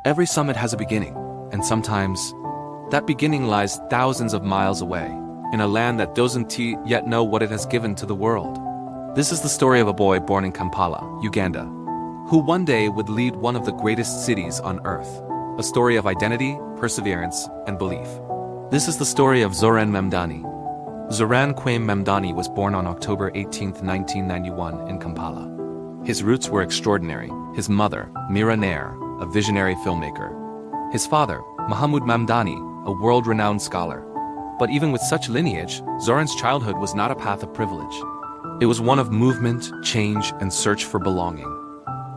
Every summit has a beginning, and sometimes that beginning lies thousands of miles away, in a land that doesn't yet know what it has given to the world. This is the story of a boy born in Kampala, Uganda, who one day would lead one of the greatest cities on earth. A story of identity, perseverance, and belief. This is the story of Zohran Mamdani. Zohran Mamdani was born on October 18, 1991 in Kampala. His roots were extraordinary. His mother, Mira Nair, a visionary filmmaker. His father, Mahmoud Mamdani, a world-renowned scholar. But even with such lineage, Zohran's childhood was not a path of privilege. It was one of movement, change, and search for belonging.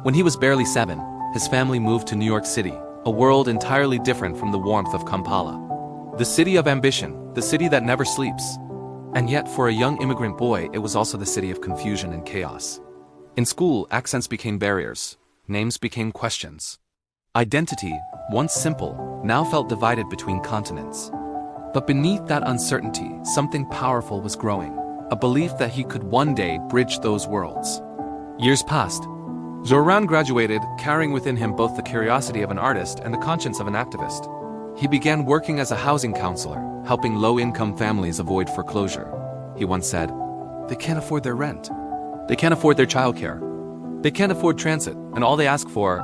When he was barely 7, his family moved to New York City, a world entirely different from the warmth of Kampala. The city of ambition, the city that never sleeps. And yet, for a young immigrant boy, it was also the city of confusion and chaos. In school, accents became barriers, names became questions. Identity, once simple, now felt divided between continents. But beneath that uncertainty, something powerful was growing, a belief that he could one day bridge those worlds. Years passed. Zohran graduated, carrying within him both the curiosity of an artist and the conscience of an activist. He began working as a housing counselor, helping low-income families avoid foreclosure. He once said, "They can't afford their rent. They can't afford their childcare. They can't afford transit, and all they ask for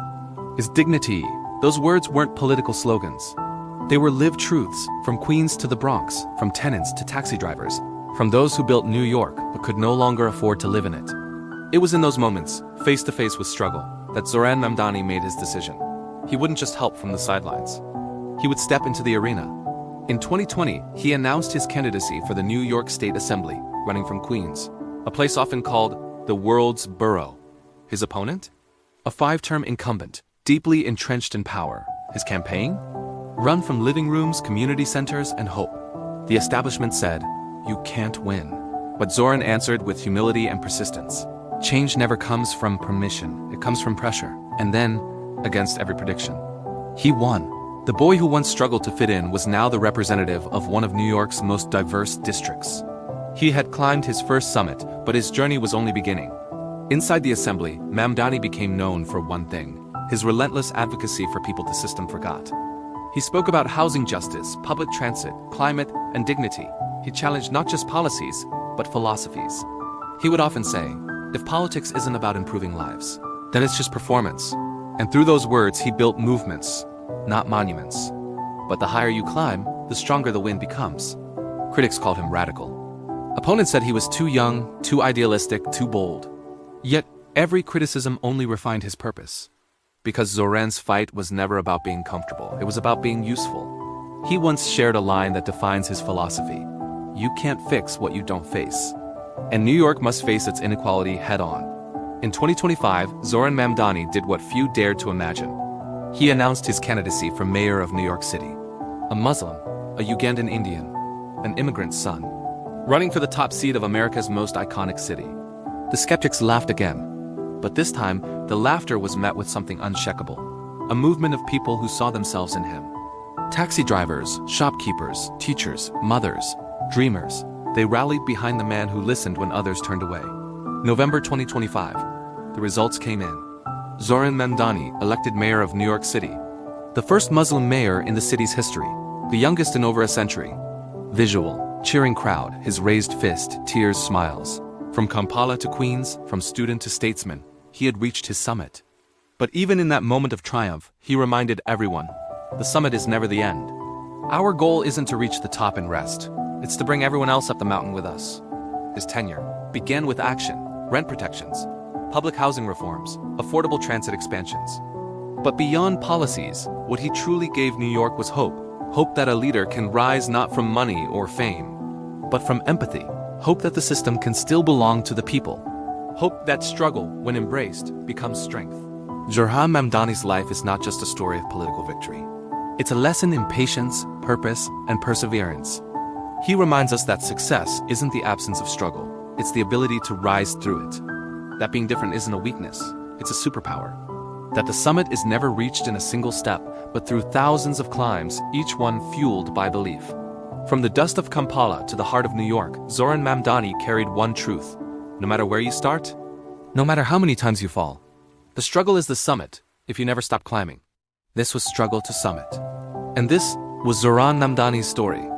is dignity." Those words weren't political slogans. They were lived truths, from Queens to the Bronx, from tenants to taxi drivers, from those who built New York but could no longer afford to live in it. It was in those moments, face to face with struggle, that Zohran Mamdani made his decision. He wouldn't just help from the sidelines. He would step into the arena. In 2020, he announced his candidacy for the New York State Assembly, running from Queens, a place often called the world's borough. His opponent? A 5-term incumbent, deeply entrenched in power. His campaign? Run from living rooms, community centers, and hope. The establishment said, "You can't win." But Zohran answered with humility and persistence. Change never comes from permission, it comes from pressure. And then, against every prediction, he won. The boy who once struggled to fit in was now the representative of one of New York's most diverse districts. He had climbed his first summit, but his journey was only beginning. Inside the assembly, Mamdani became known for one thing: his relentless advocacy for people the system forgot. He spoke about housing justice, public transit, climate, and dignity. He challenged not just policies, but philosophies. He would often say, "If politics isn't about improving lives, then it's just performance." And through those words, he built movements, not monuments. But the higher you climb, the stronger the wind becomes. Critics called him radical. Opponents said he was too young, too idealistic, too bold. Yet, every criticism only refined his purpose. Because Zohran's fight was never about being comfortable, it was about being useful. He once shared a line that defines his philosophy: "You can't fix what you don't face." And New York must face its inequality head-on. In 2025, Zohran Mamdani did what few dared to imagine. He announced his candidacy for mayor of New York City. A Muslim, a Ugandan Indian, an immigrant's son, running for the top seat of America's most iconic city. The skeptics laughed again. But this time, the laughter was met with something unshakable. A movement of people who saw themselves in him. Taxi drivers, shopkeepers, teachers, mothers, dreamers. They rallied behind the man who listened when others turned away. November 2025. The results came in. Zohran Mamdani, elected mayor of New York City. The first Muslim mayor in the city's history. The youngest in over a century. Visual, cheering crowd, his raised fist, tears, smiles. From Kampala to Queens, from student to statesman, he had reached his summit. But even in that moment of triumph, he reminded everyone, the summit is never the end. Our goal isn't to reach the top and rest. It's to bring everyone else up the mountain with us. His tenure began with action, rent protections, public housing reforms, affordable transit expansions. But beyond policies, what he truly gave New York was hope. Hope that a leader can rise not from money or fame, but from empathy. Hope that the system can still belong to the people. Hope that struggle, when embraced, becomes strength. Zohran Mamdani's life is not just a story of political victory. It's a lesson in patience, purpose, and perseverance. He reminds us that success isn't the absence of struggle, it's the ability to rise through it. That being different isn't a weakness, it's a superpower. That the summit is never reached in a single step, but through thousands of climbs, each one fueled by belief. From the dust of Kampala to the heart of New York, Zohran Mamdani carried one truth. No matter where you start, no matter how many times you fall, the struggle is the summit if you never stop climbing. This was struggle to summit. And this was Zohran Mamdani's story.